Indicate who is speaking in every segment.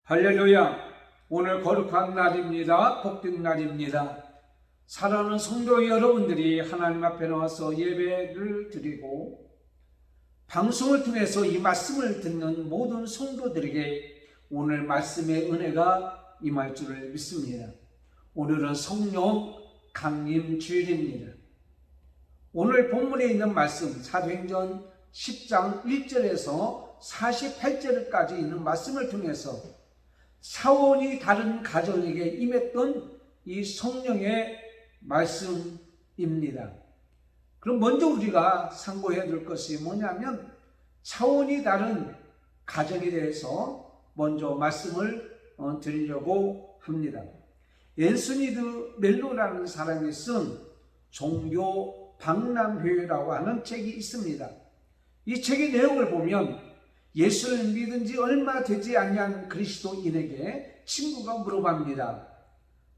Speaker 1: 할렐루야. 오늘 거룩한 날입니다. 복된 날입니다. 사랑하는 성도 여러분들이 하나님 앞에 나와서 예배를 드리고 방송을 통해서 이 말씀을 듣는 모든 성도들에게 오늘 말씀의 은혜가 임할 줄을 믿습니다. 오늘은 성령 강림 주일입니다. 오늘 본문에 있는 말씀 사도행전 10장 1절에서 48절까지 있는 말씀을 통해서 차원이 다른 가정에게 임했던 이 성령의 말씀입니다. 그럼 먼저 우리가 상고해야 될 것이 뭐냐면 차원이 다른 가정에 대해서 먼저 말씀을 드리려고 합니다. 앤서니 멜로라는 사람이 쓴 종교 박람회라고 하는 책이 있습니다. 이 책의 내용을 보면 예수를 믿은 지 얼마 되지 않은 그리스도인에게 친구가 물어봅니다.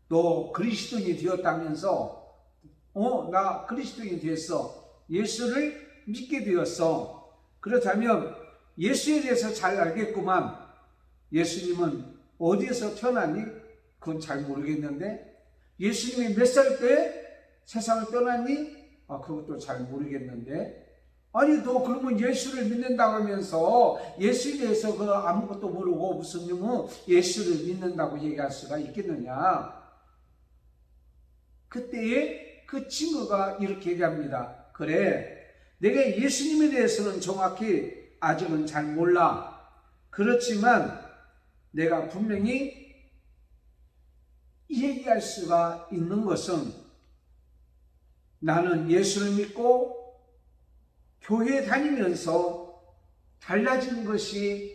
Speaker 1: 너 그리스도인이 되었다면서? 나 그리스도인이 됐어. 예수를 믿게 되었어. 그렇다면 예수에 대해서 잘 알겠구만. 예수님은 어디에서 태어났니? 그건 잘 모르겠는데. 예수님이 몇 살 때 세상을 떠났니? 그것도 잘 모르겠는데. 아니 너 그러면 예수를 믿는다고 하면서 예수에 대해서 아무것도 모르고 무슨 예수를 믿는다고 얘기할 수가 있겠느냐. 그때에 그 친구가 이렇게 얘기합니다. 그래, 내가 예수님에 대해서는 정확히 아직은 잘 몰라. 그렇지만 내가 분명히 얘기할 수가 있는 것은 나는 예수를 믿고 교회에 다니면서 달라진 것이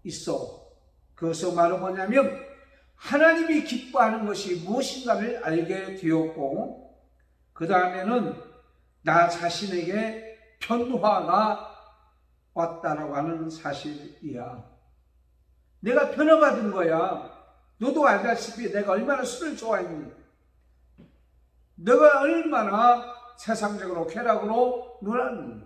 Speaker 1: 있어. 그것은 바로 뭐냐면 하나님이 기뻐하는 것이 무엇인가를 알게 되었고, 그 다음에는 나 자신에게 변화가 왔다라고 하는 사실이야. 내가 변화받은 거야. 너도 알다시피 내가 얼마나 술을 좋아했니? 내가 얼마나 세상적으로 쾌락으로 놀았니?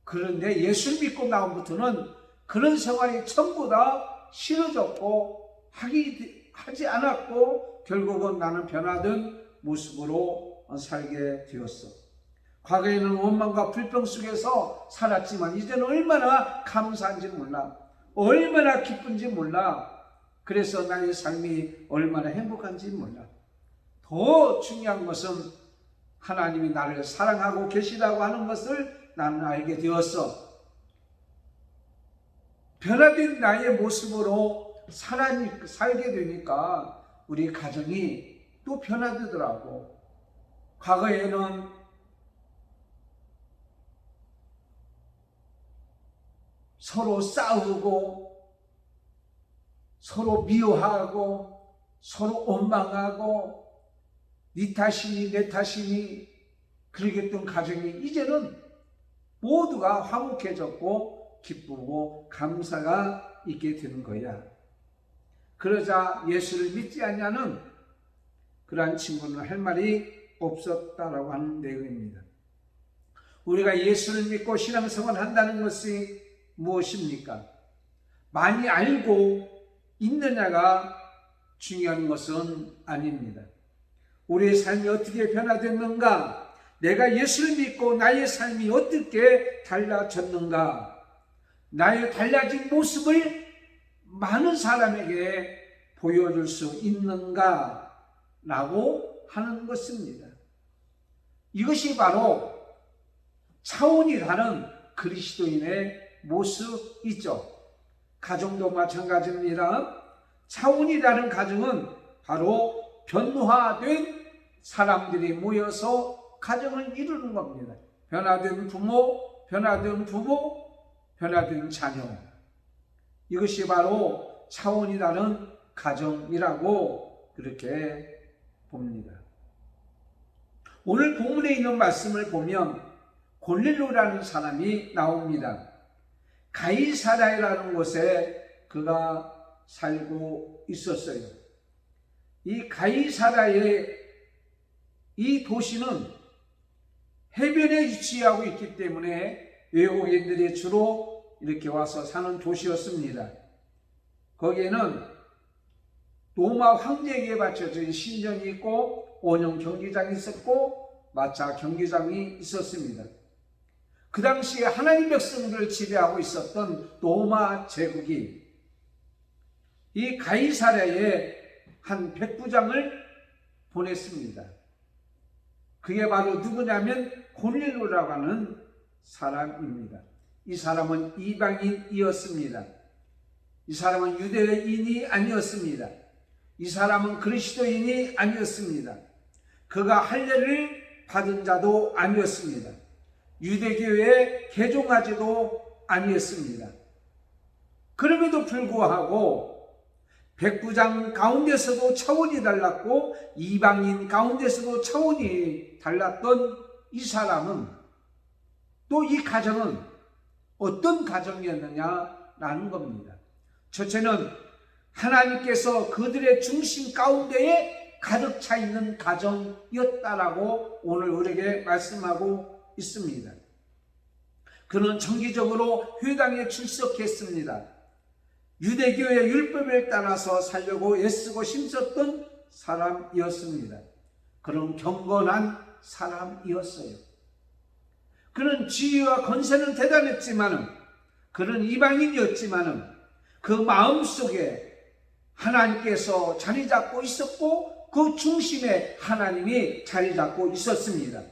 Speaker 1: 그런데 예수를 믿고 나부터는 그런 생활이 전부 다 싫어졌고 하지 않았고 결국은 나는 변화된 모습으로 살게 되었어. 과거에는 원망과 불평 속에서 살았지만 이제는 얼마나 감사한지 몰라. 얼마나 기쁜지 몰라. 그래서 나의 삶이 얼마나 행복한지 몰라. 더 중요한 것은 하나님이 나를 사랑하고 계시다고 하는 것을 나는 알게 되었어. 변화된 나의 모습으로 살게 되니까 우리 가정이 또 변화되더라고. 과거에는 서로 싸우고 서로 미워하고 서로 원망하고 네 탓이니 내 탓이니 그러겠던 가정이 이제는 모두가 화목해졌고 기쁘고 감사가 있게 되는 거야. 그러자 예수를 믿지 않냐는 그러한 친구는 할 말이 없었다라고 하는 내용입니다. 우리가 예수를 믿고 신앙생활을 한다는 것이 무엇입니까? 많이 알고 있느냐가 중요한 것은 아닙니다. 우리의 삶이 어떻게 변화됐는가? 내가 예수를 믿고 나의 삶이 어떻게 달라졌는가? 나의 달라진 모습을 많은 사람에게 보여줄 수 있는가? 라고 하는 것입니다. 이것이 바로 차원이 다른 그리스도인의 모습이죠. 가정도 마찬가지입니다. 차원이 다른 가정은 바로 변화된 사람들이 모여서 가정을 이루는 겁니다. 변화된 부모, 변화된 부부, 변화된 자녀. 이것이 바로 차원이 다른 가정이라고 그렇게 봅니다. 오늘 본문에 있는 말씀을 보면 골릴로라는 사람이 나옵니다. 가이사라라는 곳에 그가 살고 있었어요. 이 가이사라의 이 도시는 해변에 위치하고 있기 때문에 외국인들이 주로 이렇게 와서 사는 도시였습니다. 거기에는 로마 황제에게 바쳐진 신전이 있고 원형 경기장이 있었고 마차 경기장이 있었습니다. 그 당시에 하나님 백성들을 지배하고 있었던 로마 제국이 이 가이사랴에 한 백부장을 보냈습니다. 그게 바로 누구냐면 고넬료라고 하는 사람입니다. 이 사람은 이방인이었습니다. 이 사람은 유대인이 아니었습니다. 이 사람은 그리스도인이 아니었습니다. 그가 할례를 받은 자도 아니었습니다. 유대교회에 개종하지도 아니었습니다. 그럼에도 불구하고 백부장 가운데서도 차원이 달랐고 이방인 가운데서도 차원이 달랐던 이 사람은 또 이 가정은 어떤 가정이었느냐라는 겁니다. 첫째는 하나님께서 그들의 중심 가운데에 가득 차 있는 가정이었다라고 오늘 우리에게 말씀하고 있습니다. 그는 정기적으로 회당에 출석했습니다. 유대교의 율법을 따라서 살려고 애쓰고 힘썼던 사람이었습니다. 그는 경건한 사람이었어요. 그는 지위와 권세는 대단했지만은, 그는 이방인이었지만은 그 마음속에 하나님께서 자리 잡고 있었고 그 중심에 하나님이 자리 잡고 있었습니다.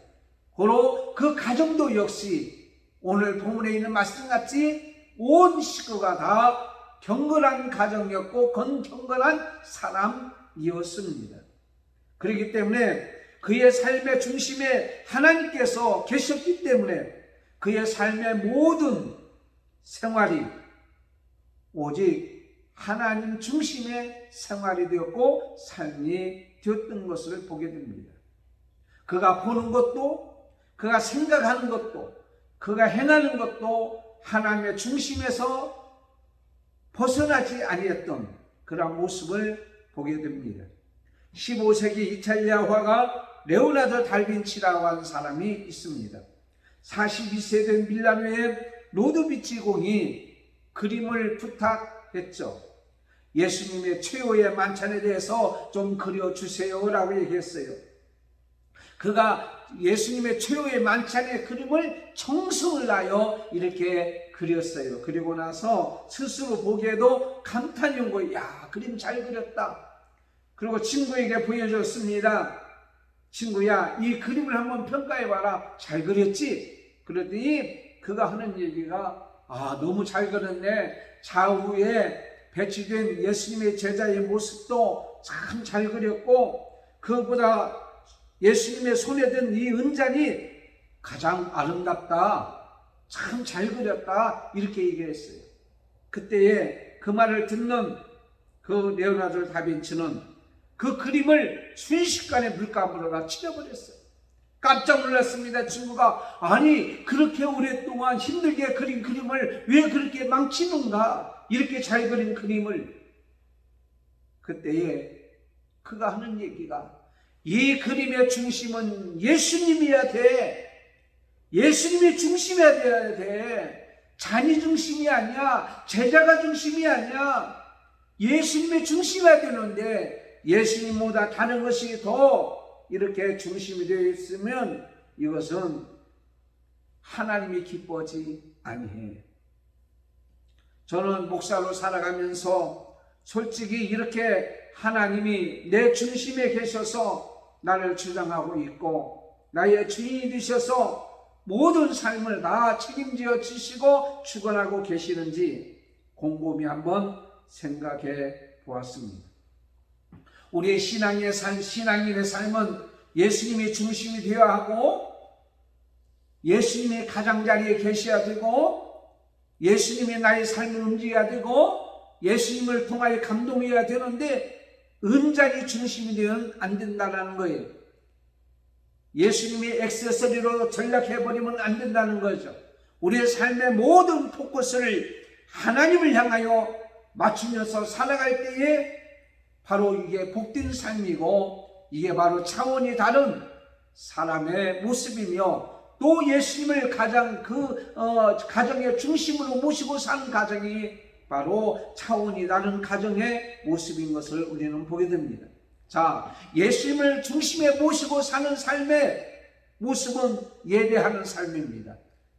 Speaker 1: 고로 그 가정도 역시 오늘 본문에 있는 말씀같이 온 식구가 다 경건한 가정이었고 경건한 사람이었습니다. 그렇기 때문에 그의 삶의 중심에 하나님께서 계셨기 때문에 그의 삶의 모든 생활이 오직 하나님 중심의 생활이 되었고 삶이 되었던 것을 보게 됩니다. 그가 보는 것도, 그가 생각하는 것도, 그가 행하는 것도 하나님의 중심에서 벗어나지 아니했던 그런 모습을 보게 됩니다. 15세기 이탈리아 화가 레오나르도 다빈치라고 하는 사람이 있습니다. 42세 된 밀라노의 로드비치 공이 그림을 부탁했죠. 예수님의 최후의 만찬에 대해서 좀 그려주세요라고 얘기했어요. 그가 예수님의 최후의 만찬의 그림을 정성을 다하여 이렇게 그렸어요. 그리고 나서 스스로 보기에도 감탄이 온 거예요. 야, 그림 잘 그렸다. 그리고 친구에게 보여줬습니다. 친구야, 이 그림을 한번 평가해봐라. 잘 그렸지? 그랬더니 그가 하는 얘기가 너무 잘 그렸네. 좌우에 배치된 예수님의 제자의 모습도 참 잘 그렸고 그보다 예수님의 손에 든 이 은잔이 가장 아름답다. 참 잘 그렸다. 이렇게 얘기했어요. 그때에 그 말을 듣는 그 레오나르도 다빈치는 그 그림을 순식간에 물감으로 다 칠해버렸어요. 깜짝 놀랐습니다. 친구가 아니 그렇게 오랫동안 힘들게 그린 그림을 왜 그렇게 망치는가? 이렇게 잘 그린 그림을. 그때에 그가 하는 얘기가 이 그림의 중심은 예수님이어야 돼. 예수님이 중심이어야 돼. 자녀 중심이 아니야. 제자가 중심이 아니야. 예수님의 중심이어야 되는데 예수님보다 다른 것이 더 이렇게 중심이 되어 있으면 이것은 하나님이 기뻐하지 아니해. 저는 목사로 살아가면서 솔직히 이렇게 하나님이 내 중심에 계셔서 나를 주장하고 있고 나의 주인이 되셔서 모든 삶을 다 책임지어 주시고 주관하고 계시는지 곰곰이 한번 생각해 보았습니다. 우리의 신앙인의 삶은 예수님이 중심이 되어야 하고 예수님의 가장자리에 계셔야 되고 예수님이 나의 삶을 움직여야 되고 예수님을 통하여 감동해야 되는데 은잔이 중심이 되면 안 된다는 거예요. 예수님이 액세서리로 전락해버리면 안 된다는 거죠. 우리의 삶의 모든 포커스를 하나님을 향하여 맞추면서 살아갈 때에 바로 이게 복된 삶이고 이게 바로 차원이 다른 사람의 모습이며 또 예수님을 가장 가정의 중심으로 모시고 사는 가정이 바로 차원이 다른 가정의 모습인 것을 우리는 보게 됩니다. 자, 예수님을 중심에 모시고 사는 삶의 모습은 예배하는 삶입니다.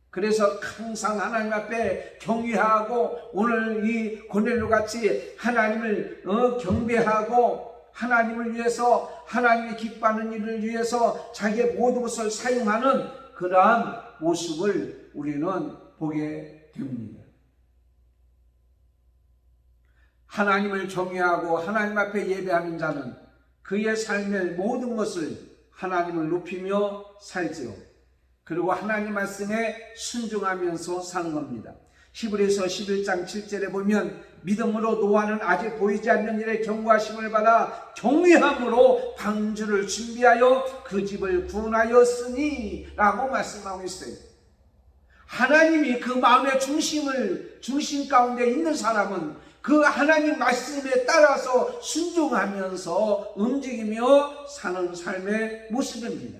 Speaker 1: 그래서 항상 하나님 앞에 경외하고 오늘 이 고넬료 같이 하나님을 경배하고 하나님을 위해서 하나님이 기뻐하는 일을 위해서 자기의 모든 것을 사용하는 그러한 모습을 우리는 보게 됩니다. 하나님을 경외하고 하나님 앞에 예배하는 자는 그의 삶의 모든 것을 하나님을 높이며 살지요. 그리고 하나님 말씀에 순종하면서 사는 겁니다. 히브리서 11장 7절에 보면 믿음으로 노아는 아직 보이지 않는 일에 경고하심을 받아 경외함으로 방주를 준비하여 그 집을 구원하였으니 라고 말씀하고 있어요. 하나님이 그 마음의 중심 가운데 있는 사람은 그 하나님 말씀에 따라서 순종하면서 움직이며 사는 삶의 모습입니다.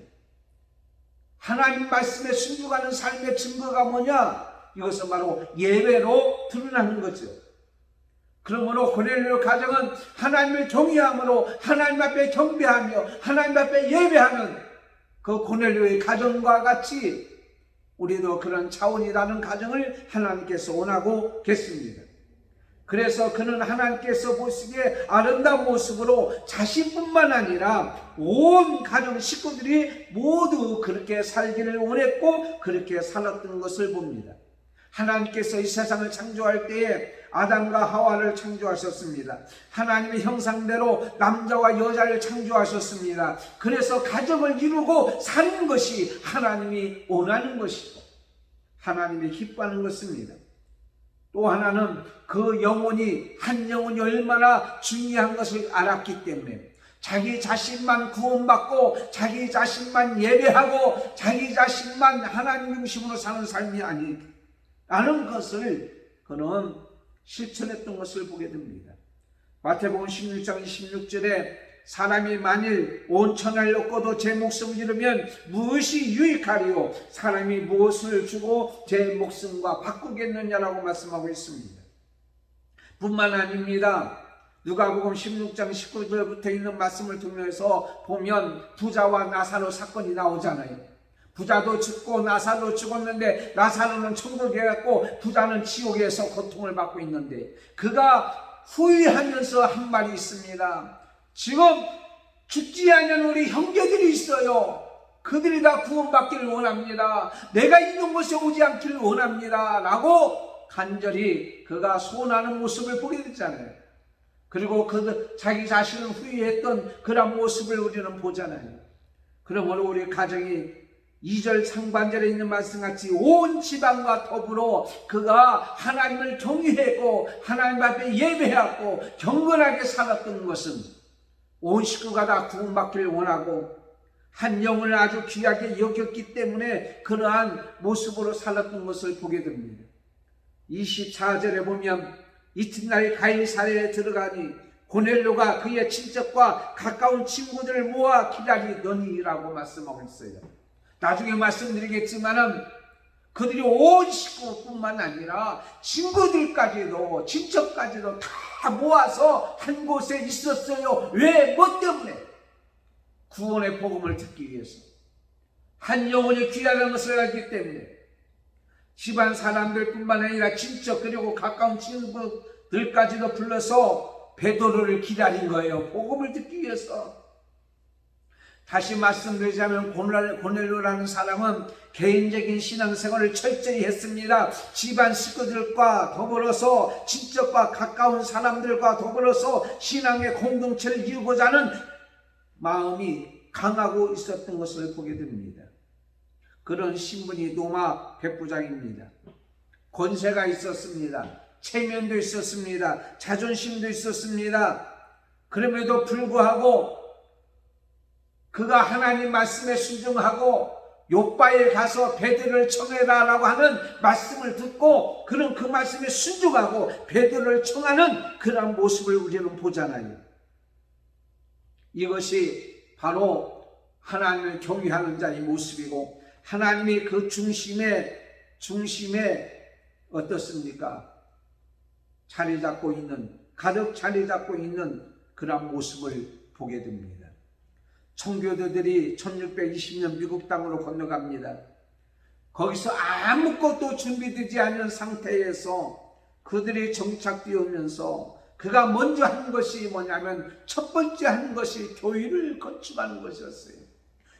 Speaker 1: 하나님 말씀에 순종하는 삶의 증거가 뭐냐? 이것은 바로 예배로 드러나는 거죠. 그러므로 고넬료 가정은 하나님을 경외함으로 하나님 앞에 경배하며 하나님 앞에 예배하는 그 고넬료의 가정과 같이 우리도 그런 차원이 다른 가정을 하나님께서 원하고 계십니다. 그래서 그는 하나님께서 보시기에 아름다운 모습으로 자신뿐만 아니라 온 가정 식구들이 모두 그렇게 살기를 원했고 그렇게 살았던 것을 봅니다. 하나님께서 이 세상을 창조할 때에 아담과 하와를 창조하셨습니다. 하나님의 형상대로 남자와 여자를 창조하셨습니다. 그래서 가정을 이루고 사는 것이 하나님이 원하는 것이고 하나님이 기뻐하는 것입니다. 또 하나는 그 영혼이 한 영혼이 얼마나 중요한 것을 알았기 때문에 자기 자신만 구원받고 자기 자신만 예배하고 자기 자신만 하나님 중심으로 사는 삶이 아니라는 것을 그는 실천했던 것을 보게 됩니다. 마태복음 16장 26절에 사람이 만일 온 천하를 얻고도 제 목숨을 잃으면 무엇이 유익하리요? 사람이 무엇을 주고 제 목숨과 바꾸겠느냐라고 말씀하고 있습니다. 뿐만 아닙니다. 누가복음 16장 19절부터 있는 말씀을 통해서 보면 부자와 나사로 사건이 나오잖아요. 부자도 죽고 나사로 죽었는데 나사로는 천국에 갔고 부자는 지옥에서 고통을 받고 있는데 그가 후회하면서 한 말이 있습니다. 지금 죽지 않은 우리 형제들이 있어요. 그들이 다 구원받기를 원합니다. 내가 있는 곳에 오지 않기를 원합니다. 라고 간절히 그가 소원하는 모습을 보게 됐잖아요. 그리고 자기 자신을 후회했던 그런 모습을 우리는 보잖아요. 그러므로 우리 가정이 2절 상반절에 있는 말씀같이 온 지방과 더불어 그가 하나님을 경외하고 하나님 앞에 예배하고 경건하게 살았던 것은 온 식구가 다 구원받기를 원하고 한 영혼을 아주 귀하게 여겼기 때문에 그러한 모습으로 살았던 것을 보게 됩니다. 24절에 보면 이튿날 가이사랴에 들어가니 고넬료가 그의 친척과 가까운 친구들을 모아 기다리더니라고 말씀하고 있어요. 나중에 말씀드리겠지만은 그들이 온 식구뿐만 아니라 친구들까지도 친척까지도 다 모아서 한 곳에 있었어요. 왜? 뭐 때문에? 구원의 복음을 듣기 위해서. 한 영혼이 귀하다는 것을 알기 때문에 집안 사람들뿐만 아니라 친척 그리고 가까운 친구들까지도 불러서 베드로를 기다린 거예요. 복음을 듣기 위해서. 다시 말씀드리자면 고넬료라는 사람은 개인적인 신앙생활을 철저히 했습니다. 집안 식구들과 더불어서 친척과 가까운 사람들과 더불어서 신앙의 공동체를 이루고자 하는 마음이 강하고 있었던 것을 보게 됩니다. 그런 신분이 로마 백부장입니다. 권세가 있었습니다. 체면도 있었습니다. 자존심도 있었습니다. 그럼에도 불구하고 그가 하나님 말씀에 순종하고 욥바에 가서 베드로를 청해라 라고 하는 말씀을 듣고 그는 그 말씀에 순종하고 베드로를 청하는 그런 모습을 우리는 보잖아요. 이것이 바로 하나님을 경외하는 자의 모습이고 하나님이 그 중심에 어떻습니까? 자리 잡고 있는, 가득 자리 잡고 있는 그런 모습을 보게 됩니다. 청교도들이 1620년 미국 땅으로 건너갑니다. 거기서 아무것도 준비되지 않은 상태에서 그들이 정착되면서 그가 먼저 한 것이 뭐냐면 첫 번째 한 것이 교회를 건축하는 것이었어요.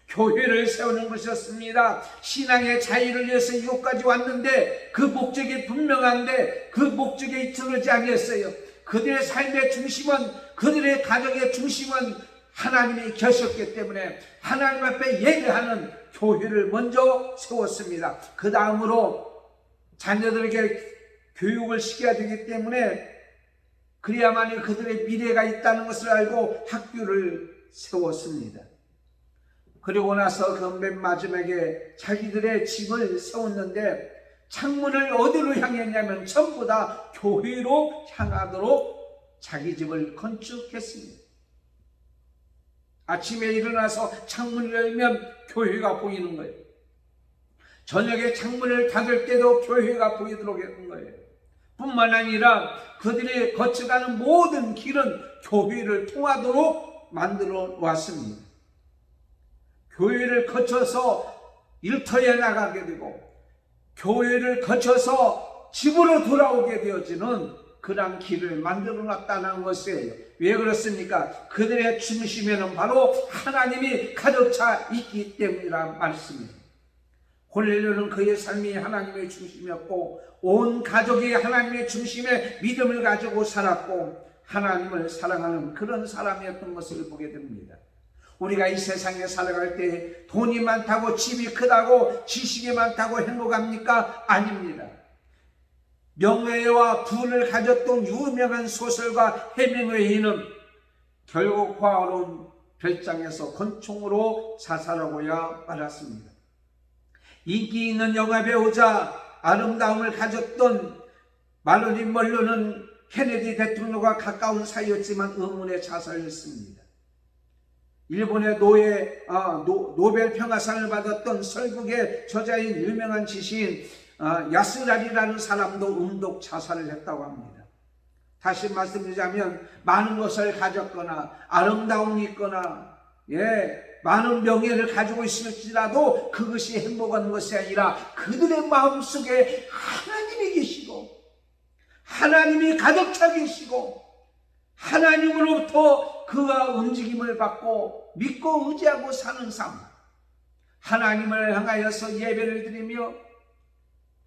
Speaker 1: 교회를 세우는 것이었습니다. 신앙의 자유를 위해서 이곳까지 왔는데 그 목적이 분명한데 그 목적에 이르지 아니했어요. 그들의 삶의 중심은, 그들의 가정의 중심은 하나님이 계셨기 때문에 하나님 앞에 예배하는 교회를 먼저 세웠습니다. 그 다음으로 자녀들에게 교육을 시켜야 되기 때문에 그래야만이 그들의 미래가 있다는 것을 알고 학교를 세웠습니다. 그리고 나서 그 맨 마지막에 자기들의 집을 세웠는데 창문을 어디로 향했냐면 전부 다 교회로 향하도록 자기 집을 건축했습니다. 아침에 일어나서 창문을 열면 교회가 보이는 거예요. 저녁에 창문을 닫을 때도 교회가 보이도록 했던 거예요. 뿐만 아니라 그들이 거쳐가는 모든 길은 교회를 통하도록 만들어 왔습니다. 교회를 거쳐서 일터에 나가게 되고 교회를 거쳐서 집으로 돌아오게 되어지는 그런 길을 만들어 놨다는 것이에요. 왜 그렇습니까? 그들의 중심에는 바로 하나님이 가득 차 있기 때문이란 말씀입니다. 고넬료는 그의 삶이 하나님의 중심이었고 온 가족이 하나님의 중심에 믿음을 가지고 살았고 하나님을 사랑하는 그런 사람이었던 것을 보게 됩니다. 우리가 이 세상에 살아갈 때 돈이 많다고 집이 크다고 지식이 많다고 행복합니까? 아닙니다. 명예와 부를 가졌던 유명한 소설가 해밍웨이는 결국 화로운 별장에서 권총으로 자살하고야 말았습니다. 인기 있는 영화배우자 아름다움을 가졌던 마릴린 먼로는 케네디 대통령과 가까운 사이였지만 의문의 자살했습니다. 일본의 노벨 평화상을 받았던 설국의 저자인 유명한 지시인 야스라리라는 사람도 음독 자살을 했다고 합니다. 다시 말씀드리자면 많은 것을 가졌거나 아름다움이 있거나 많은 명예를 가지고 있을지라도 그것이 행복한 것이 아니라 그들의 마음속에 하나님이 계시고 하나님이 가득 차 계시고 하나님으로부터 그가 움직임을 받고 믿고 의지하고 사는 삶, 하나님을 향하여서 예배를 드리며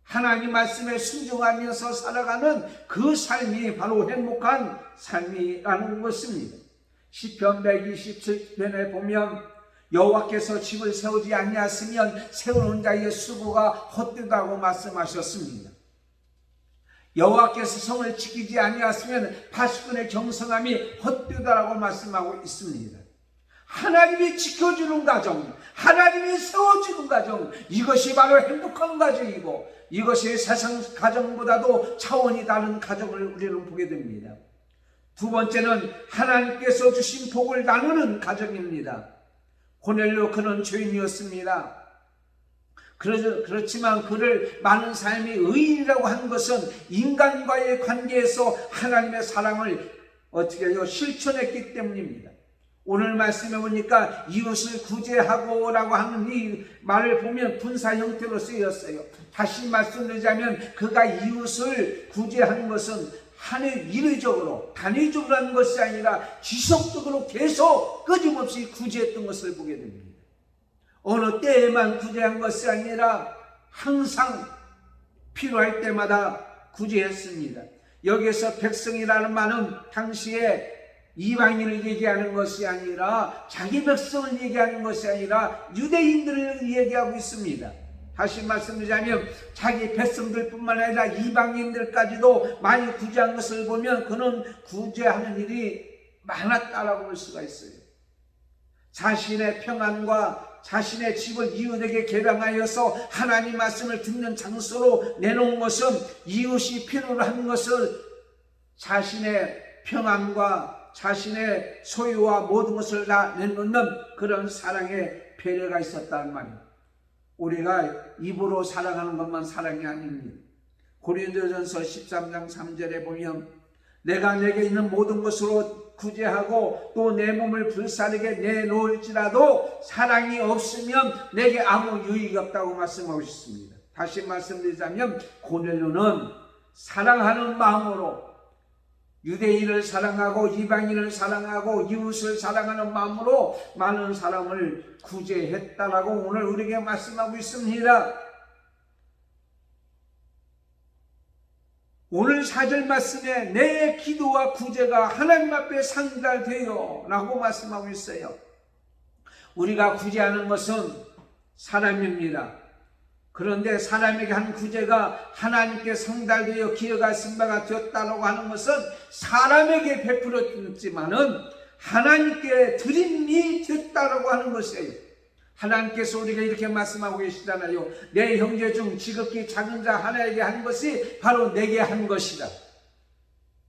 Speaker 1: 하나님 말씀에 순종하면서 살아가는 그 삶이 바로 행복한 삶이라는 것입니다. 시편 127편에 보면 여호와께서 집을 세우지 아니하시면 세우는 자의 수고가 헛되다고 말씀하셨습니다. 여호와께서 성을 지키지 아니하시면 바시꾼의 경성함이 헛되다라고 말씀하고 있습니다. 하나님이 지켜주는 가정, 하나님이 세워주는 가정, 이것이 바로 행복한 가정이고 이것이 세상 가정보다도 차원이 다른 가정을 우리는 보게 됩니다. 두 번째는 하나님께서 주신 복을 나누는 가정입니다. 고넬료 그는 죄인이었습니다. 그렇지만 그를 많은 사람이 의인이라고 한 것은 인간과의 관계에서 하나님의 사랑을 실천했기 때문입니다. 오늘 말씀해 보니까 이웃을 구제하고 라고 하는 이 말을 보면 분사 형태로 쓰였어요. 다시 말씀드리자면 그가 이웃을 구제하는 것은 이례적으로 단위적으로 하는 것이 아니라 지속적으로 계속 끊임없이 구제했던 것을 보게 됩니다. 어느 때에만 구제한 것이 아니라 항상 필요할 때마다 구제했습니다. 여기에서 백성이라는 말은 당시에 이방인을 얘기하는 것이 아니라 자기 백성을 얘기하는 것이 아니라 유대인들을 얘기하고 있습니다. 다시 말씀드리자면 자기 백성들뿐만 아니라 이방인들까지도 많이 구제한 것을 보면 그는 구제하는 일이 많았다라고 볼 수가 있어요. 자신의 평안과 자신의 집을 이웃에게 개방하여서 하나님 말씀을 듣는 장소로 내놓은 것은 이웃이 필요로 하는 것을 자신의 평안과 자신의 소유와 모든 것을 다 내놓는 그런 사랑의 배려가 있었다는 말입니다. 우리가 입으로 사랑하는 것만 사랑이 아닙니다. 고린도전서 13장 3절에 보면 내가 내게 있는 모든 것으로 구제하고 또 내 몸을 불사르게 내놓을지라도 사랑이 없으면 내게 아무 유익이 없다고 말씀하고 있습니다. 다시 말씀드리자면 고넬료는 사랑하는 마음으로 유대인을 사랑하고 이방인을 사랑하고 이웃을 사랑하는 마음으로 많은 사람을 구제했다라고 오늘 우리에게 말씀하고 있습니다. 오늘 4절 말씀에 내 기도와 구제가 하나님 앞에 상달되어 라고 말씀하고 있어요. 우리가 구제하는 것은 사람입니다. 그런데 사람에게 한 구제가 하나님께 상달되어 기여가 쓴바가 되었다고 하는 것은 사람에게 베풀었지만은 하나님께 드림이 됐다고 하는 것이에요. 하나님께서 우리가 이렇게 말씀하고 계시잖아요. 내 형제 중 지극히 작은 자 하나에게 한 것이 바로 내게 한 것이다.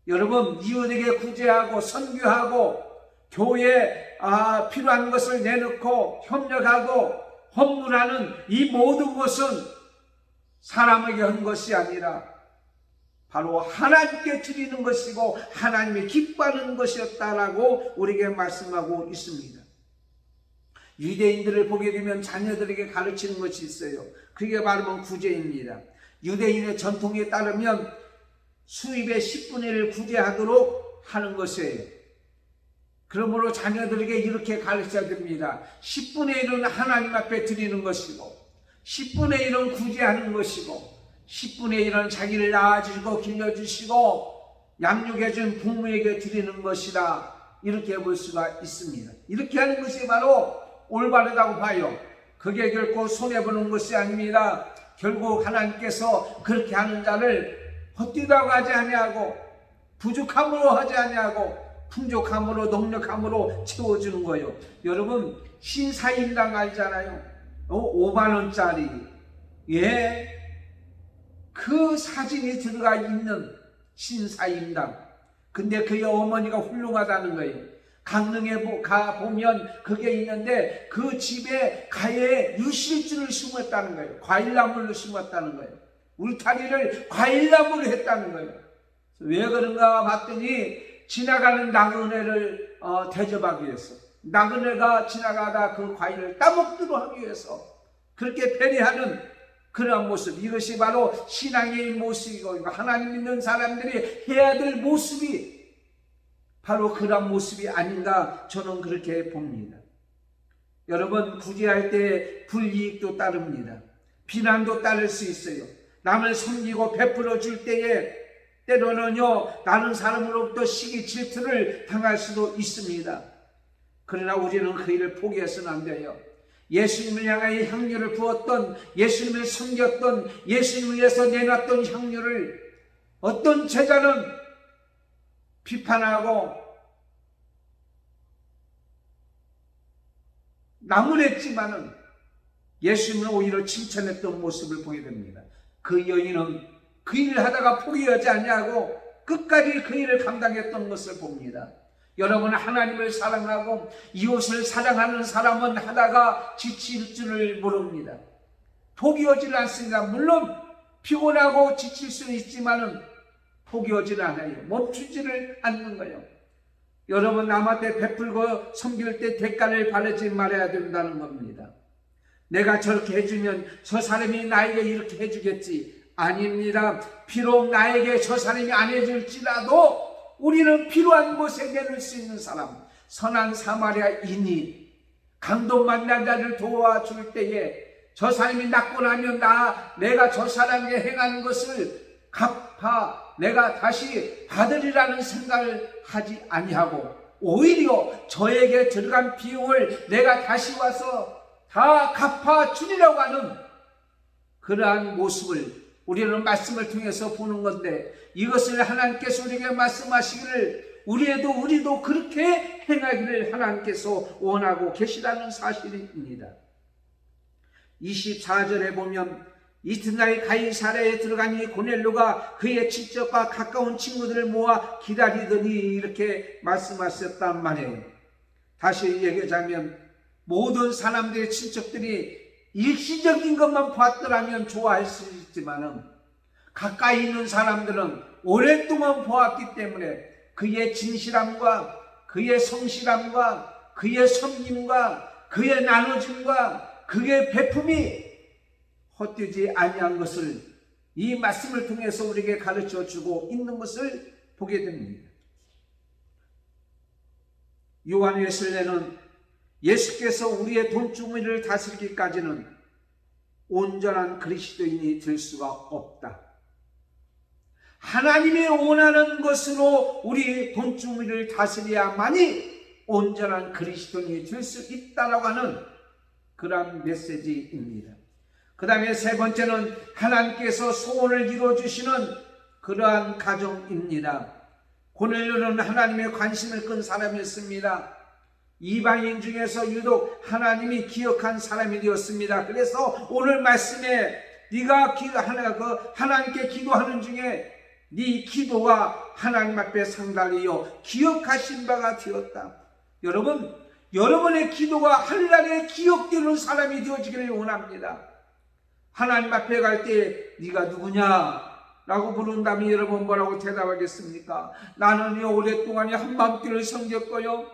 Speaker 1: 여러분, 이웃에게 구제하고 선교하고 교회에 필요한 것을 내놓고 협력하고 헌물하는 이 모든 것은 사람에게 한 것이 아니라 바로 하나님께 드리는 것이고 하나님이 기뻐하는 것이었다라고 우리에게 말씀하고 있습니다. 유대인들을 보게 되면 자녀들에게 가르치는 것이 있어요. 그게 바로 구제입니다. 유대인의 전통에 따르면 수입의 10분의 1을 구제하도록 하는 것이에요. 그러므로 자녀들에게 이렇게 가르쳐야 됩니다. 10분의 1은 하나님 앞에 드리는 것이고 10분의 1은 구제하는 것이고 10분의 1은 자기를 낳아주시고 길러주시고 양육해준 부모에게 드리는 것이다. 이렇게 볼 수가 있습니다. 이렇게 하는 것이 바로 올바르다고 봐요. 그게 결코 손해보는 것이 아닙니다. 결국 하나님께서 그렇게 하는 자를 헛되다고 하지 아니하고 부족함으로 하지 아니하고 풍족함으로 능력함으로 채워주는 거예요. 여러분, 신사임당 알잖아요. 5만원짜리 그 사진이 들어가 있는 신사임당. 근데 그의 어머니가 훌륭하다는 거예요. 강릉에 가보면 그게 있는데 그 집에 가에 유실주를 심었다는 거예요. 과일나무를 심었다는 거예요. 울타리를 과일나무로 했다는 거예요. 왜 그런가 봤더니 지나가는 나그네를 대접하기 위해서, 나그네가 지나가다 그 과일을 따먹도록 하기 위해서 그렇게 배려하는 그러한 모습, 이것이 바로 신앙의 모습이고 하나님 믿는 사람들이 해야 될 모습이 바로 그런 모습이 아닌가 저는 그렇게 봅니다. 여러분, 구제할 때 불이익도 따릅니다. 비난도 따를 수 있어요. 남을 섬기고 베풀어 줄 때에 때로는요 다른 사람으로부터 시기 질투를 당할 수도 있습니다. 그러나 우리는 그 일을 포기해서는 안 돼요. 예수님을 향하여 향유를 부었던, 예수님을 섬겼던, 예수님을 위해서 내놨던 향유를 어떤 제자는 비판하고 나무랬지만은 예수님은 오히려 칭찬했던 모습을 보게 됩니다. 그 여인은 그 일을 하다가 포기하지 않냐고 끝까지 그 일을 감당했던 것을 봅니다. 여러분, 하나님을 사랑하고 이웃을 사랑하는 사람은 하다가 지칠 줄을 모릅니다. 포기하지는 않습니다. 물론 피곤하고 지칠 수는 있지만은 포기하지는 않아요. 멈추지를 않는 거예요. 여러분, 남한테 베풀고 섬길 때 대가를 바라지 말아야 된다는 겁니다. 내가 저렇게 해주면 저 사람이 나에게 이렇게 해주겠지. 아닙니다. 비록 나에게 저 사람이 안 해줄지라도 우리는 필요한 곳에 내놓을 수 있는 사람, 선한 사마리아인이 강도 만난 자를 도와줄 때에 저 사람이 낫고 나면 내가 저 사람에게 행한 것을 갚아 내가 다시 받으리라는 생각을 하지 아니하고 오히려 저에게 들어간 비용을 내가 다시 와서 다 갚아주리라고 하는 그러한 모습을 우리는 말씀을 통해서 보는 건데, 이것을 하나님께서 우리에게 말씀하시기를 우리도 그렇게 행하기를 하나님께서 원하고 계시다는 사실입니다. 24절에 보면 이튿날 가이사랴에 들어가니 고넬료가 그의 친척과 가까운 친구들을 모아 기다리더니 이렇게 말씀하셨단 말이에요. 다시 얘기하자면 모든 사람들의 친척들이 일시적인 것만 봤더라면 좋아할 수 있지만은 가까이 있는 사람들은 오랫동안 보았기 때문에 그의 진실함과 그의 성실함과 그의 섬김과 그의 나눠짐과 그의 베품이 헛되지 아니한 것을 이 말씀을 통해서 우리에게 가르쳐 주고 있는 것을 보게 됩니다. 요한 웨슬레는 예수께서 우리의 돈주머니를 다스리기까지는 온전한 그리스도인이 될 수가 없다. 하나님이 원하는 것으로 우리 돈주머니를 다스려야만이 온전한 그리스도인이 될 수 있다라고 하는 그런 메시지입니다. 그 다음에 세 번째는 하나님께서 소원을 이루어주시는 그러한 가정입니다. 고넬료는 하나님의 관심을 끈 사람이었습니다. 이방인 중에서 유독 하나님이 기억한 사람이 되었습니다. 그래서 오늘 말씀에 네가 하나님께 기도하는 중에 네 기도가 하나님 앞에 상달리어 기억하신 바가 되었다. 여러분, 여러분의 기도가 하늘나라에 기억되는 사람이 되어지기를 원합니다. 하나님 앞에 갈 때 네가 누구냐? 라고 부른다면 여러분 뭐라고 대답하겠습니까? 나는 오랫동안 한밤길을 섬겼고요.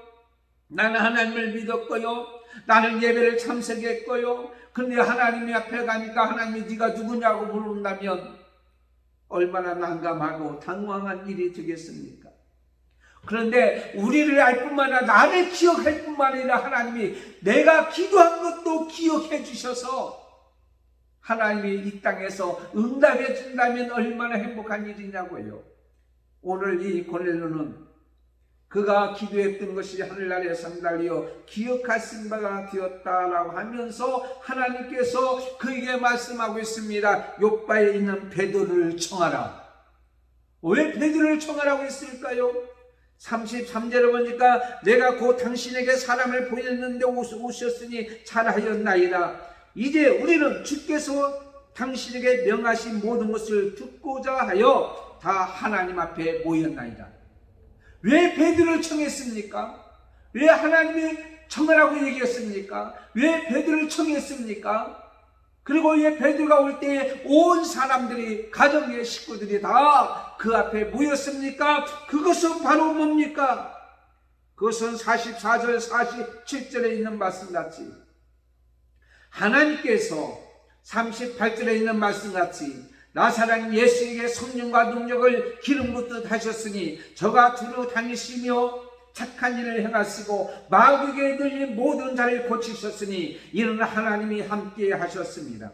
Speaker 1: 나는 하나님을 믿었고요. 나는 예배를 참석했고요. 근데 하나님 앞에 가니까 하나님이 네가 누구냐고 부른다면 얼마나 난감하고 당황한 일이 되겠습니까? 그런데 우리를 알 뿐만 아니라 나를 기억할 뿐만 아니라 하나님이 내가 기도한 것도 기억해 주셔서 하나님이 이 땅에서 응답해 준다면 얼마나 행복한 일이냐고요. 오늘 이 고넬료는 그가 기도했던 것이 하늘나라에 상달리어 기억하신 바가 되었다라고 하면서 하나님께서 그에게 말씀하고 있습니다. 욥바에 있는 베드로를 청하라. 왜 베드로를 청하라고 했을까요? 33절에 보니까 내가 곧 당신에게 사람을 보냈는데 오셨으니 잘하였나이다. 이제 우리는 주께서 당신에게 명하신 모든 것을 듣고자 하여 다 하나님 앞에 모였나이다. 왜 베드로를 청했습니까? 왜 하나님이 청하라고 얘기했습니까? 왜 베드로를 청했습니까? 그리고 왜 베드로가 올 때에 온 사람들이 가정의 식구들이 다 그 앞에 모였습니까? 그것은 바로 뭡니까? 그것은 44절 47절에 있는 말씀같이 하나님께서 38절에 있는 말씀같이 나사렛 예수에게 성령과 능력을 기름 붓듯 하셨으니 저가 두루 다니시며 착한 일을 행하시고 마귀에게 들린 모든 자를 고치셨으니 이는 하나님이 함께 하셨습니다.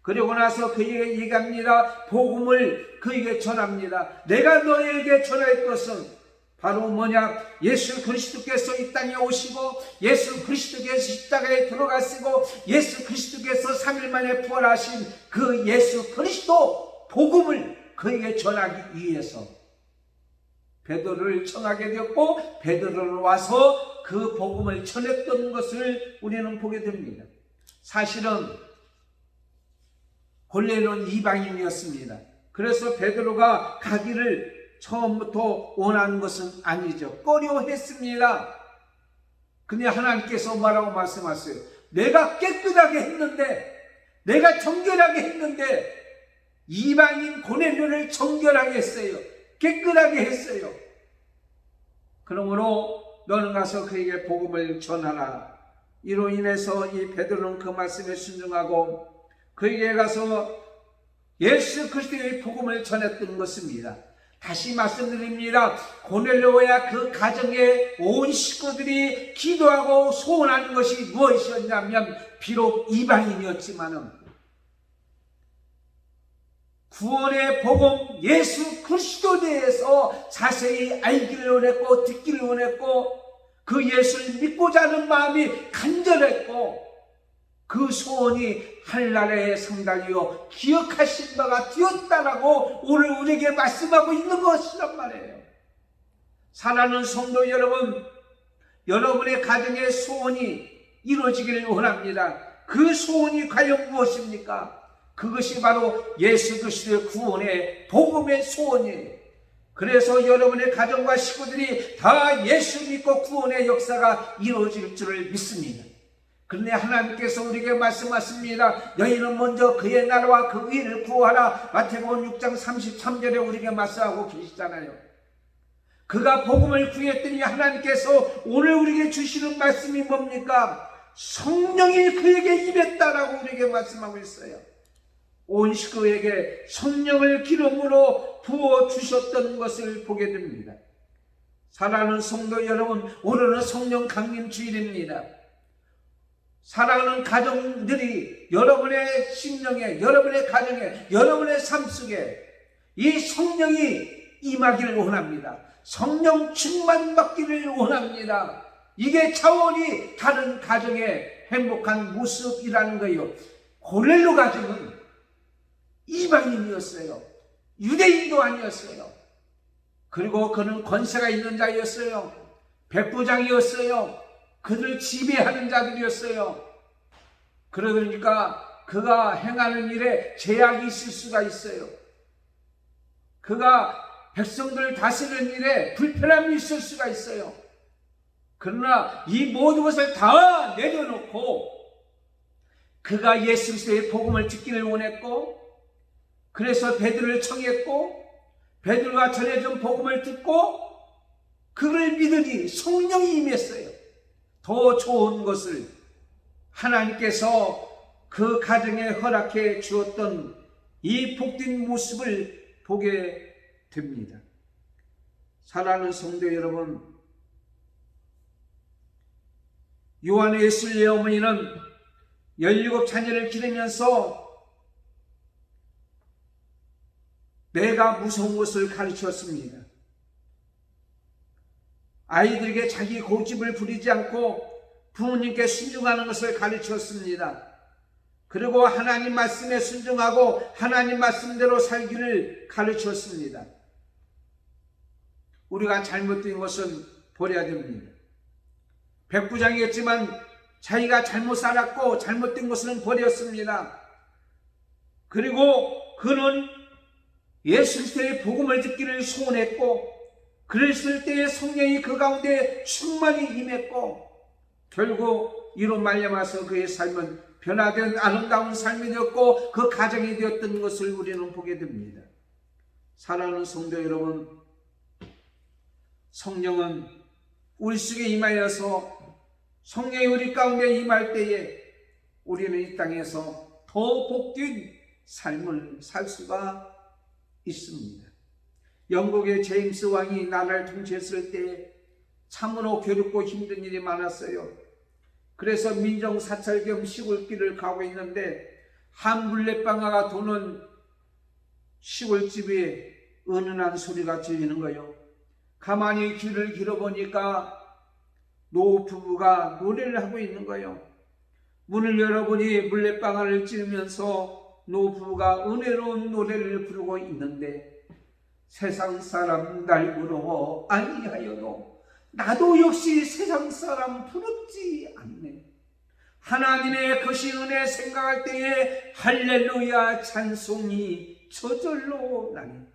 Speaker 1: 그리고 나서 그에게 얘기합니다. 복음을 그에게 전합니다. 내가 너에게 전할 것은 바로 뭐냐? 예수 그리스도께서 이 땅에 오시고 예수 그리스도께서 십자가에 들어가시고 예수 그리스도께서 3일 만에 부활하신 그 예수 그리스도 복음을 그에게 전하기 위해서 베드로를 청하게 되었고 베드로를 와서 그 복음을 전했던 것을 우리는 보게 됩니다. 사실은 고넬료는 이방인이었습니다. 그래서 베드로가 가기를 처음부터 원하는 것은 아니죠. 꺼려했습니다. 근데 하나님께서 뭐라고 말씀하세요? 내가 깨끗하게 했는데, 내가 정결하게 했는데 이방인 고넬료를 정결하게 했어요. 깨끗하게 했어요. 그러므로 너는 가서 그에게 복음을 전하라. 이로 인해서 이 베드로는 그 말씀에 순종하고 그에게 가서 예수 그리스도의 복음을 전했던 것입니다. 다시 말씀드립니다. 고넬료와 그 가정의 온 식구들이 기도하고 소원하는 것이 무엇이었냐면 비록 이방인이었지만은 구원의 복음 예수 그리스도에 대해서 자세히 알기를 원했고 듣기를 원했고 그 예수를 믿고자 하는 마음이 간절했고 그 소원이 하늘나라에 상달리어 기억하신 바가 되었다라고 오늘 우리에게 말씀하고 있는 것이란 말이에요. 사랑하는 성도 여러분, 여러분의 가정의 소원이 이루어지기를 원합니다. 그 소원이 과연 무엇입니까? 그것이 바로 예수 그리스도의 구원의 복음의 소원이에요. 그래서 여러분의 가정과 식구들이 다 예수 믿고 구원의 역사가 이루어질 줄을 믿습니다. 그런데 하나님께서 우리에게 말씀하십니다. 너희는 먼저 그의 나라와 그 의를 구하라. 마태복음 6장 33절에 우리에게 말씀하고 계시잖아요. 그가 복음을 구했더니 하나님께서 오늘 우리에게 주시는 말씀이 뭡니까? 성령이 그에게 임했다라고 우리에게 말씀하고 있어요. 온 식구에게 성령을 기름으로 부어주셨던 것을 보게 됩니다. 사랑하는 성도 여러분, 오늘은 성령 강림 주일입니다. 사랑하는 가정들이 여러분의 심령에, 여러분의 가정에, 여러분의 삶 속에 이 성령이 임하기를 원합니다. 성령 충만받기를 원합니다. 이게 차원이 다른 가정의 행복한 모습이라는 거예요. 고넬료 가정은 이방인이었어요. 유대인도 아니었어요. 그리고 그는 권세가 있는 자였어요. 백부장이었어요. 그들을 지배하는 자들이었어요. 그러니까 그가 행하는 일에 제약이 있을 수가 있어요. 그가 백성들을 다스리는 일에 불편함이 있을 수가 있어요. 그러나 이 모든 것을 다 내려놓고 그가 예수 그리스도의 복음을 듣기를 원했고, 그래서 베드로를 청했고, 베드로가 전해준 복음을 듣고 그를 믿으니 성령이 임했어요. 더 좋은 것을 하나님께서 그 가정에 허락해 주었던 이 복된 모습을 보게 됩니다. 사랑하는 성도 여러분, 요한 웨슬리의 어머니는 17 자녀를 기르면서 내가 무서운 것을 가르쳤습니다. 아이들에게 자기 고집을 부리지 않고 부모님께 순종하는 것을 가르쳤습니다. 그리고 하나님 말씀에 순종하고 하나님 말씀대로 살기를 가르쳤습니다. 우리가 잘못된 것은 버려야 됩니다. 백부장이었지만 자기가 잘못 살았고 잘못된 것은 버렸습니다. 그리고 그는 예수 그리스도의 복음을 듣기를 소원했고, 그랬을 때에 성령이 그 가운데 충만히 임했고, 결국 이로 말미암아서 그의 삶은 변화된 아름다운 삶이 되었고 그 가정이 되었던 것을 우리는 보게 됩니다. 사랑하는 성도 여러분, 성령은 우리 속에 임하여서 성령이 우리 가운데 임할 때에 우리는 이 땅에서 더 복된 삶을 살 수가 있습니다. 영국의 제임스 왕이 나라를 통치했을 때 참으로 괴롭고 힘든 일이 많았어요. 그래서 민정사찰 겸 시골길을 가고 있는데 한 물레방아가 도는 시골집에 은은한 소리가 들리는 거예요. 가만히 귀를 길어보니까 노 부부가 노래를 하고 있는 거예요. 문을 열어보니 물레방아를 찌르면서 노 부부가 은혜로운 노래를 부르고 있는데, 세상 사람 날 부러워 아니하여도 나도 역시 세상 사람 부럽지 않네. 하나님의 거신 은혜 생각할 때에 할렐루야 찬송이 저절로 나네.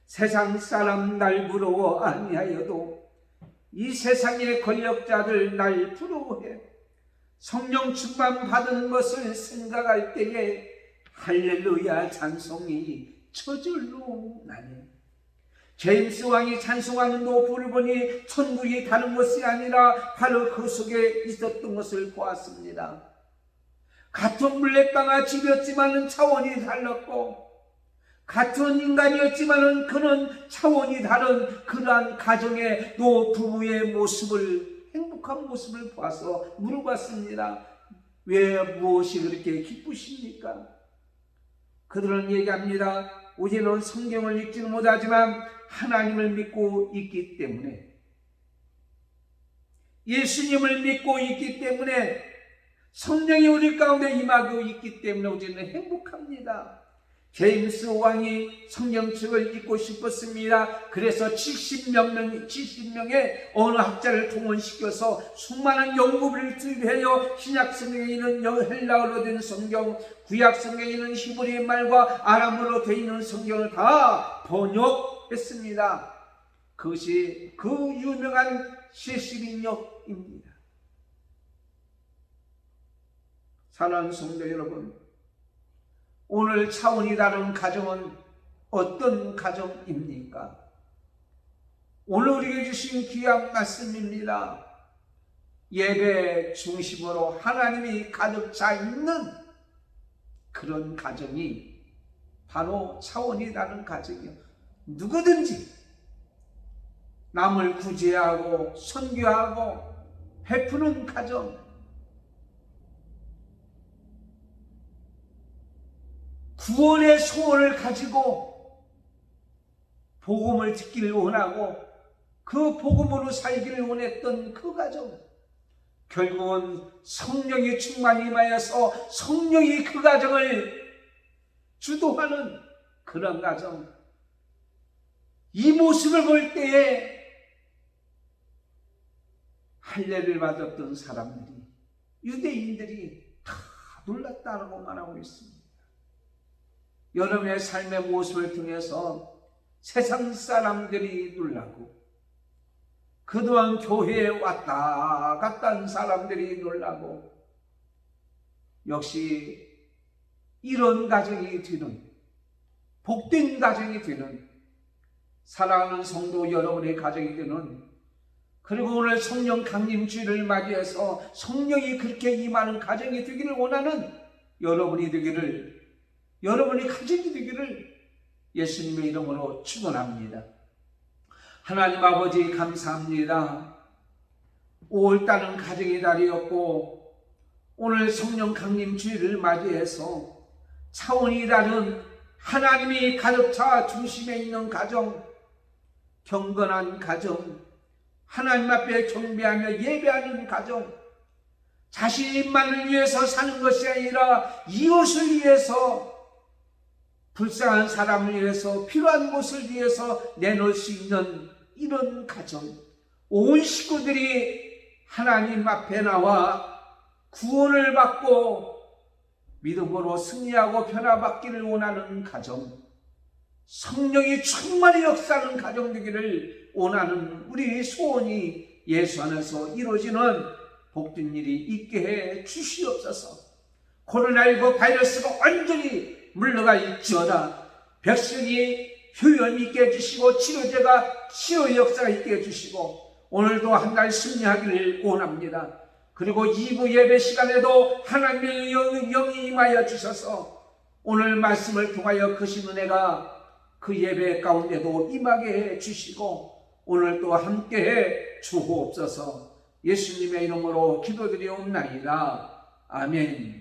Speaker 1: 세상 사람 날 부러워 아니하여도 이 세상의 권력자들 날 부러워해. 성령 충만 받은 것을 생각할 때에 할렐루야 찬송이 저절로 나네. 제임스 왕이 찬송하는 노부를 보니 천국이 다른 것이 아니라 바로 그 속에 있었던 것을 보았습니다. 같은 물레방아 집이었지만은 차원이 달랐고, 같은 인간이었지만은 그는 차원이 다른 그러한 가정의 노부부의 모습을, 행복한 모습을 보아서 물어봤습니다. 왜 무엇이 그렇게 기쁘십니까? 그들은 얘기합니다. 우리는 성경을 읽지는 못하지만 하나님을 믿고 있기 때문에, 예수님을 믿고 있기 때문에, 성령이 우리 가운데 임하고 있기 때문에 우리는 행복합니다. 제임스 왕이 성경책을 읽고 싶었습니다. 그래서 70명의 어느 학자를 동원시켜서 수많은 연구를 투입하여 신약 성경에 있는 헬라어로 된 성경, 구약 성경에 있는 히브리 말과 아람어로 되어 있는 성경을 다 번역했습니다. 그것이 그 유명한 70인역입니다. 사랑하는 성도 여러분, 오늘 차원이 다른 가정은 어떤 가정입니까? 오늘 우리에게 주신 귀한 말씀입니다. 예배 중심으로 하나님이 가득 차 있는 그런 가정이 바로 차원이 다른 가정이요. 누구든지 남을 구제하고 선교하고 베푸는 가정, 구원의 소원을 가지고 복음을 듣기를 원하고 그 복음으로 살기를 원했던 그 가정, 결국은 성령이 충만히 임하여서 성령이 그 가정을 주도하는 그런 가정, 이 모습을 볼 때에 할례를 받았던 사람들이, 유대인들이 다 놀랐다고 말하고 있습니다. 여러분의 삶의 모습을 통해서 세상 사람들이 놀라고, 그동안 교회에 왔다 갔다 한 사람들이 놀라고, 역시 이런 가정이 되는, 복된 가정이 되는, 사랑하는 성도 여러분의 가정이 되는, 그리고 오늘 성령 강림주일을 맞이해서 성령이 그렇게 임하는 가정이 되기를 원하는 여러분이 되기를, 여러분의 가정이 되기를 예수님의 이름으로 축원합니다. 하나님 아버지 감사합니다. 5월달은 가정의 달이었고 오늘 성령 강림 주일을 맞이해서 차원이 다른 하나님이 가득 차 중심에 있는 가정, 경건한 가정, 하나님 앞에 경배하며 예배하는 가정, 자신만을 위해서 사는 것이 아니라 이웃을 위해서, 불쌍한 사람을 위해서, 필요한 곳을 위해서 내놓을 수 있는 이런 가정, 온 식구들이 하나님 앞에 나와 구원을 받고 믿음으로 승리하고 변화받기를 원하는 가정, 성령이 충만히 역사하는 가정 되기를 원하는 우리의 소원이 예수 안에서 이루어지는 복된 일이 있게 해 주시옵소서. 코로나19 바이러스가 완전히 물러갈지어다. 백성이 효연 있게 해주시고 치료제가 치료의 역사가 있게 해주시고 오늘도 한 달 승리하기를 원합니다. 그리고 2부 예배 시간에도 하나님의 영이 임하여 주셔서 오늘 말씀을 통하여 크신 은혜가 그 예배 가운데도 임하게 해 주시고 오늘도 함께해 주옵소서. 예수님의 이름으로 기도드리옵나이다. 아멘.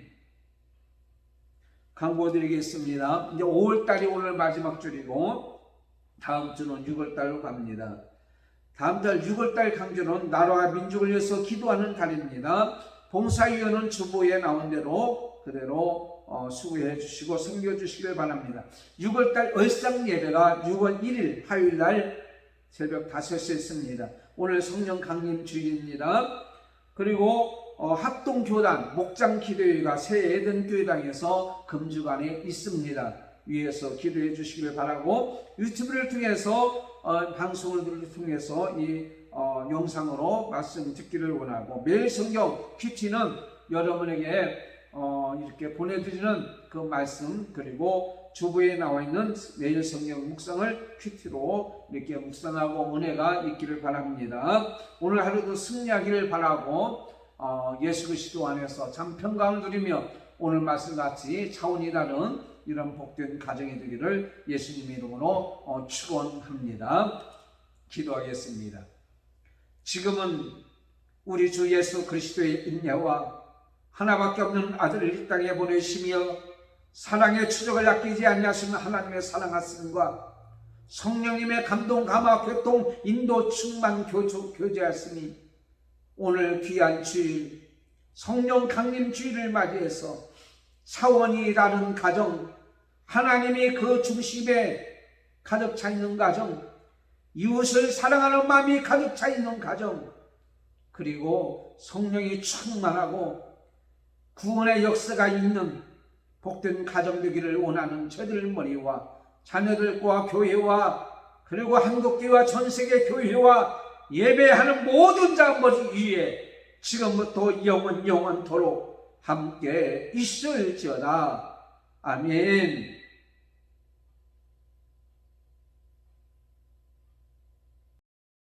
Speaker 1: 강구드리겠습니다. 이제 5월달이 오늘 마지막 줄이고 다음 주는 6월달로 갑니다. 다음 달 6월달 강주는 나라와 민족을 위해서 기도하는 달입니다. 봉사위원은 주보에 나온 대로 그대로 수고해 주시고 섬겨 주시길 바랍니다. 6월달 얼상 예배가 6월 1일 화요일날 새벽 5시에 있습니다. 오늘 성령 강림 주일입니다. 그리고 합동교단 목장 기도회가 새 에덴 교회당에서 금주간에 있습니다. 위에서 기도해 주시길 바라고 유튜브를 통해서 방송을 통해서 이 영상으로 말씀 듣기를 원하고 매일 성경 큐티는 여러분에게 이렇게 보내드리는 그 말씀 그리고 주부에 나와 있는 매일 성경 묵상을 큐티로 이렇게 묵상하고 은혜가 있기를 바랍니다. 오늘 하루도 승리하기를 바라고 예수 그리스도 안에서 참 평강을 누리며 오늘 말씀같이 차원이 다른 이런 복된 가정이 되기를 예수님의 이름으로 축원합니다. 기도하겠습니다. 지금은 우리 주 예수 그리스도의 인내와 하나밖에 없는 아들을 이 땅에 보내시며 사랑의 추적을 아끼지 아니하시는 하나님의 사랑하심과 성령님의 감동, 감화, 교통, 인도, 충만, 교제하시니 오늘 귀한 주일 성령 강림 주일을 맞이해서 차원이 다른 가정, 하나님이 그 중심에 가득 차 있는 가정, 이웃을 사랑하는 마음이 가득 차 있는 가정, 그리고 성령이 충만하고 구원의 역사가 있는 복된 가정 되기를 원하는 저들 머리와 자녀들과 교회와 그리고 한국교회와 전세계 교회와 예배하는 모든 자 머리 위에 지금부터 영원토록 함께 있을지어다. 아멘.